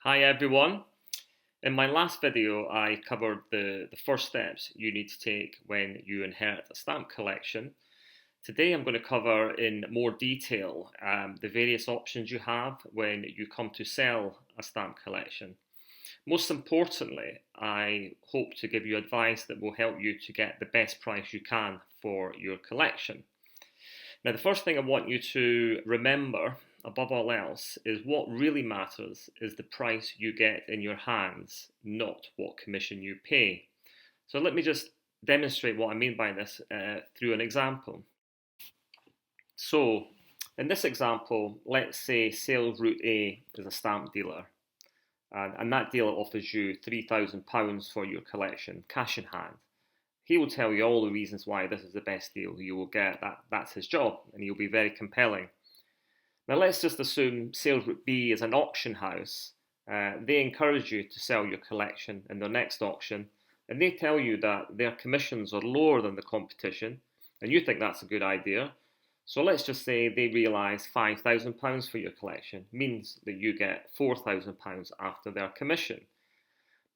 Hi everyone. In my last video, I covered the first steps you need to take when you inherit a stamp collection. Today I'm going to cover in more detail the various options you have when you come to sell a stamp collection. Most importantly, I hope to give you advice that will help you to get the best price you can for your collection. Now, the first thing I want you to remember, above all else, is what really matters is the price you get in your hands, not what commission you pay. So let me just demonstrate what I mean by this through an example. So, in this example, let's say sales route A is a stamp dealer, and that dealer offers you £3,000 for your collection, cash in hand. He will tell you all the reasons why this is the best deal you will get. That's his job, and he'll be very compelling. Now let's just assume sales route B is an auction house. They encourage you to sell your collection in their next auction, and they tell you that their commissions are lower than the competition, and you think that's a good idea. So let's just say they realise £5,000 for your collection, means that you get £4,000 after their commission.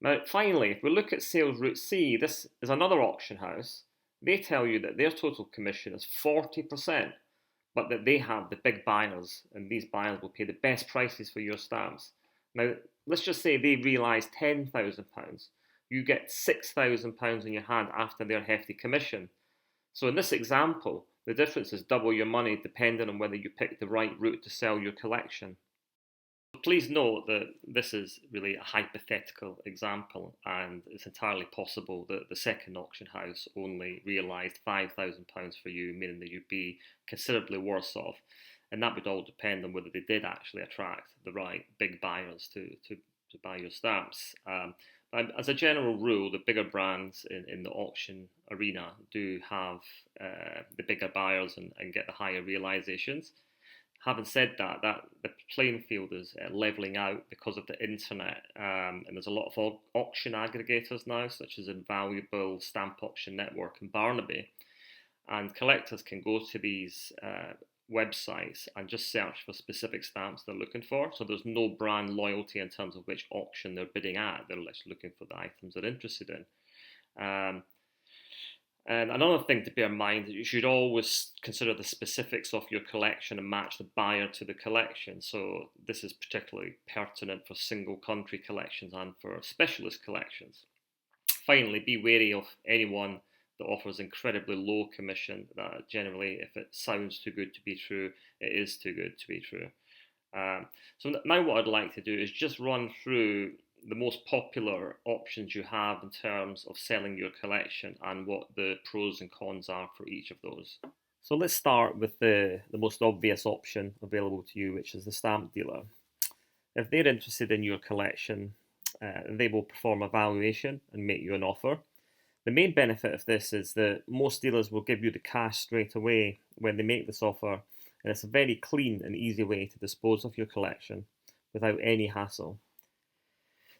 Now, finally, if we look at sales route C, this is another auction house. They tell you that their total commission is 40%, but that they have the big buyers, and these buyers will pay the best prices for your stamps. Now, let's just say they realise £10,000. You get £6,000 in your hand after their hefty commission. So in this example, the difference is double your money depending on whether you pick the right route to sell your collection. Please note that this is really a hypothetical example, and it's entirely possible that the second auction house only realised £5,000 for you, meaning that you'd be considerably worse off. And that would all depend on whether they did actually attract the right big buyers to buy your stamps. As a general rule, the bigger brands in the auction arena do have the bigger buyers and get the higher realisations. Having said that, the playing field is levelling out because of the internet, and there's a lot of auction aggregators now, such as Invaluable, Stamp Auction Network, and Barnaby, and collectors can go to these websites and just search for specific stamps they're looking for. So there's no brand loyalty in terms of which auction they're bidding at. They're actually looking for the items they're interested in. And another thing to bear in mind is you should always consider the specifics of your collection and match the buyer to the collection. So this is particularly pertinent for single country collections and for specialist collections. Finally, be wary of anyone that offers incredibly low commission. That generally, if it sounds too good to be true, it is too good to be true. So now what I'd like to do is just run through the most popular options you have in terms of selling your collection and what the pros and cons are for each of those. So let's start with the most obvious option available to you, which is the stamp dealer. If they're interested in your collection, they will perform a valuation and make you an offer. The main benefit of this is that most dealers will give you the cash straight away when they make this offer, and it's a very clean and easy way to dispose of your collection without any hassle.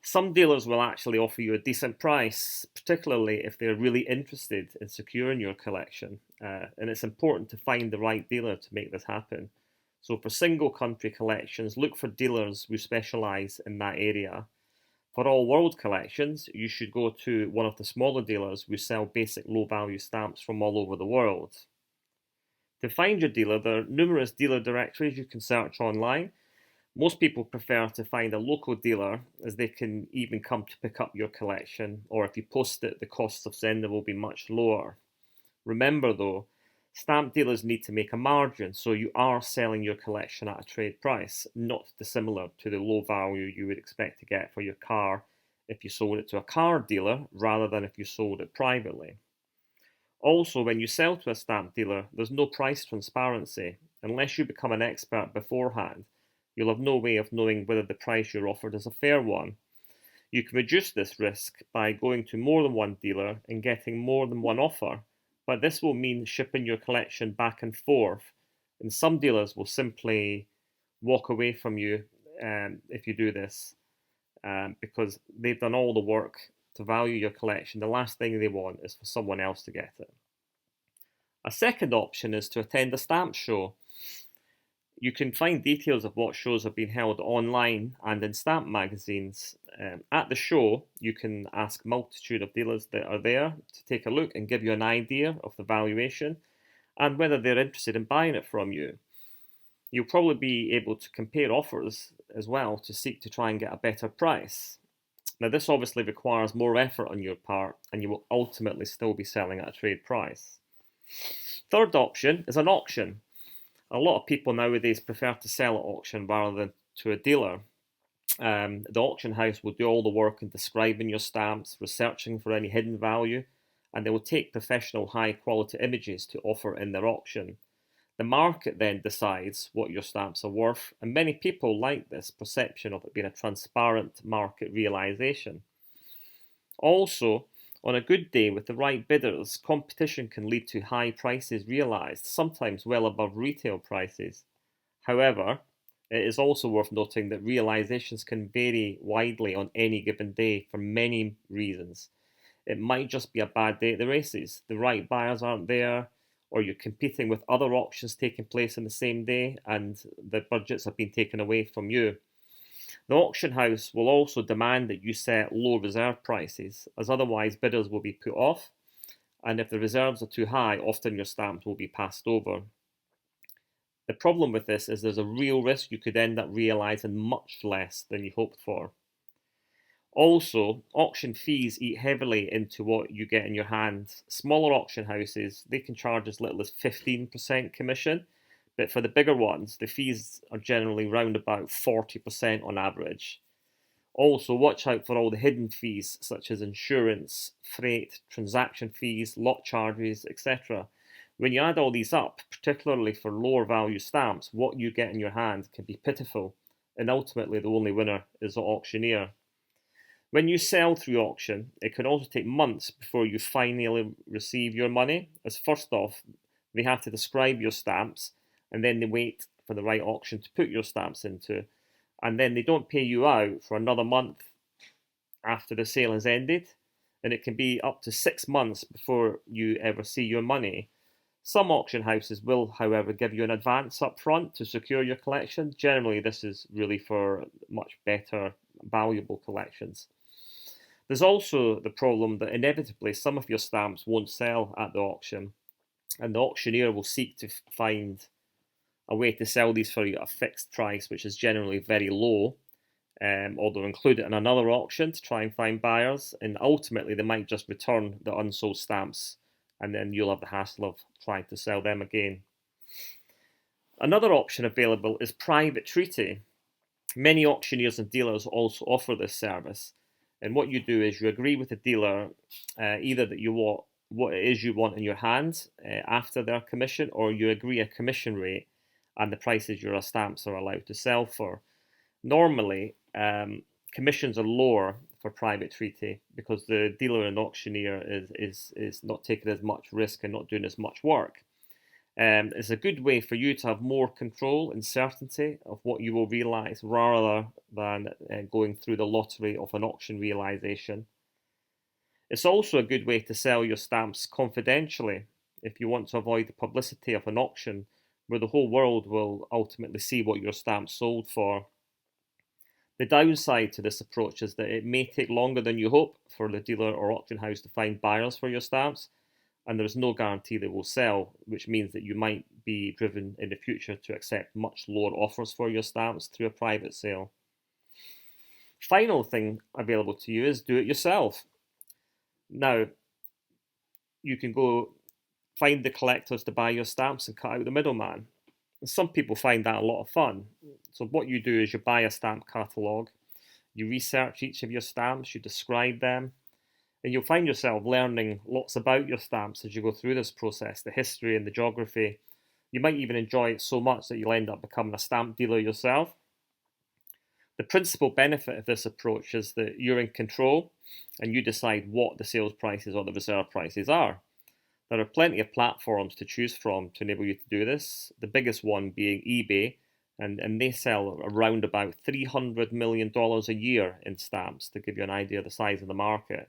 Some dealers will actually offer you a decent price, particularly if they're really interested in securing your collection, and it's important to find the right dealer to make this happen. So for single country collections, look for dealers who specialise in that area. For all world collections, you should go to one of the smaller dealers who sell basic low value stamps from all over the world. To find your dealer, there are numerous dealer directories you can search online. Most people prefer to find a local dealer, as they can even come to pick up your collection, or if you post it, the costs of sending will be much lower. Remember though, stamp dealers need to make a margin, so you are selling your collection at a trade price, not dissimilar to the low value you would expect to get for your car if you sold it to a car dealer rather than if you sold it privately. Also, when you sell to a stamp dealer, there's no price transparency. Unless you become an expert beforehand, you'll have no way of knowing whether the price you're offered is a fair one. You can reduce this risk by going to more than one dealer and getting more than one offer, but this will mean shipping your collection back and forth, and some dealers will simply walk away from you if you do this, because they've done all the work to value your collection. The last thing they want is for someone else to get it. A second option is to attend a stamp show. You can find details of what shows have been held online and in stamp magazines. At the show, you can ask a multitude of dealers that are there to take a look and give you an idea of the valuation and whether they're interested in buying it from you. You'll probably be able to compare offers as well to seek to try and get a better price. Now, this obviously requires more effort on your part, and you will ultimately still be selling at a trade price. Third option is an auction. A lot of people nowadays prefer to sell at auction rather than to a dealer. The auction house will do all the work in describing your stamps, researching for any hidden value, and they will take professional high quality images to offer in their auction. The market then decides what your stamps are worth, and many people like this perception of it being a transparent market realisation. Also, on a good day with the right bidders, competition can lead to high prices realised, sometimes well above retail prices. However, it is also worth noting that realisations can vary widely on any given day for many reasons. It might just be a bad day at the races, the right buyers aren't there, or you're competing with other auctions taking place on the same day and the budgets have been taken away from you. The auction house will also demand that you set low reserve prices, as otherwise bidders will be put off, and if the reserves are too high, often your stamps will be passed over. The problem with this is there's a real risk you could end up realising much less than you hoped for. Also, auction fees eat heavily into what you get in your hands. Smaller auction houses, they can charge as little as 15% commission, but for the bigger ones, the fees are generally round about 40% on average. Also, watch out for all the hidden fees such as insurance, freight, transaction fees, lot charges, etc. When you add all these up, particularly for lower value stamps, what you get in your hand can be pitiful, and ultimately the only winner is the auctioneer. When you sell through auction, it can also take months before you finally receive your money, as first off, they have to describe your stamps, and then they wait for the right auction to put your stamps into, and then they don't pay you out for another month after the sale has ended, and it can be up to 6 months before you ever see your money. Some auction houses will, however, give you an advance up front to secure your collection. Generally, this is really for much better, valuable collections. There's also the problem that inevitably some of your stamps won't sell at the auction, and the auctioneer will seek to find a way to sell these for you at a fixed price, which is generally very low, or they'll include it in another auction to try and find buyers, and ultimately they might just return the unsold stamps, and then you'll have the hassle of trying to sell them again. Another option available is private treaty. Many auctioneers and dealers also offer this service. And what you do is you agree with the dealer either that you want what it is you want in your hand after their commission, or you agree a commission rate and the prices your stamps are allowed to sell for. Normally, commissions are lower for private treaty because the dealer and auctioneer is not taking as much risk and not doing as much work. It's a good way for you to have more control and certainty of what you will realise rather than going through the lottery of an auction realisation. It's also a good way to sell your stamps confidentially if you want to avoid the publicity of an auction where the whole world will ultimately see what your stamps sold for. The downside to this approach is that it may take longer than you hope for the dealer or auction house to find buyers for your stamps, and there is no guarantee they will sell, which means that you might be driven in the future to accept much lower offers for your stamps through a private sale. Final thing available to you is do it yourself. Now, you can go find the collectors to buy your stamps and cut out the middleman. Some people find that a lot of fun. So what you do is you buy a stamp catalogue, you research each of your stamps, you describe them, and you'll find yourself learning lots about your stamps as you go through this process, the history and the geography. You might even enjoy it so much that you'll end up becoming a stamp dealer yourself. The principal benefit of this approach is that you're in control and you decide what the sales prices or the reserve prices are. There are plenty of platforms to choose from to enable you to do this, the biggest one being eBay, and they sell around about $300 million a year in stamps, to give you an idea of the size of the market.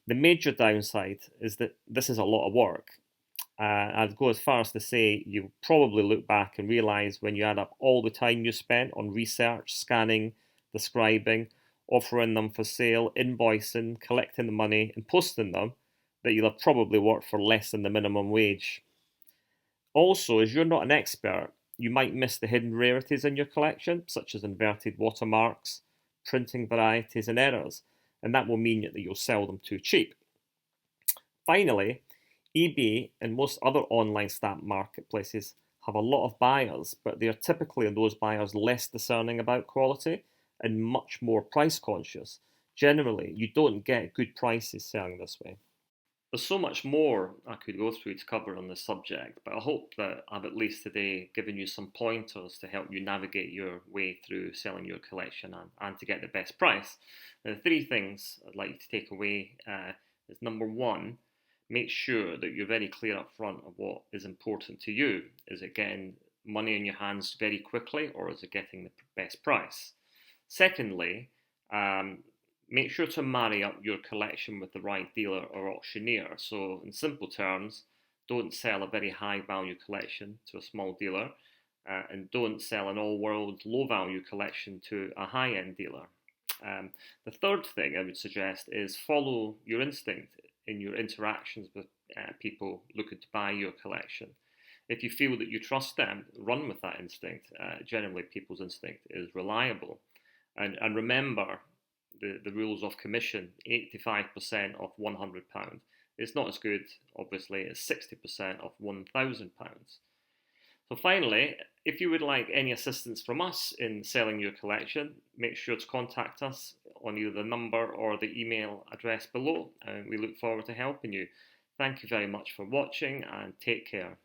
The major downside is that this is a lot of work, I'd go as far as to say you'll probably look back and realise when you add up all the time you spent on research, scanning, describing, offering them for sale, invoicing, collecting the money, and posting them, that you'll have probably worked for less than the minimum wage. Also, as you're not an expert, you might miss the hidden rarities in your collection, such as inverted watermarks, printing varieties, and errors, and that will mean that you'll sell them too cheap. Finally, eBay and most other online stamp marketplaces have a lot of buyers, but they are typically those buyers less discerning about quality and much more price conscious. Generally, you don't get good prices selling this way. There's so much more I could go through to cover on this subject, but I hope that I've at least today given you some pointers to help you navigate your way through selling your collection and to get the best price. Now, the three things I'd like you to take away is number one, make sure that you're very clear up front of what is important to you. Is it getting money in your hands very quickly, or is it getting the best price? Secondly, make sure to marry up your collection with the right dealer or auctioneer. So, in simple terms, don't sell a very high value collection to a small dealer, and don't sell an all world low value collection to a high end dealer. The third thing I would suggest is follow your instinct in your interactions with people looking to buy your collection. If you feel that you trust them, run with that instinct. Generally, people's instinct is reliable. And remember, the rules of commission, 85% of £100. It's not as good, obviously, as 60% of £1,000. So finally, if you would like any assistance from us in selling your collection, make sure to contact us on either the number or the email address below, and we look forward to helping you. Thank you very much for watching, and take care.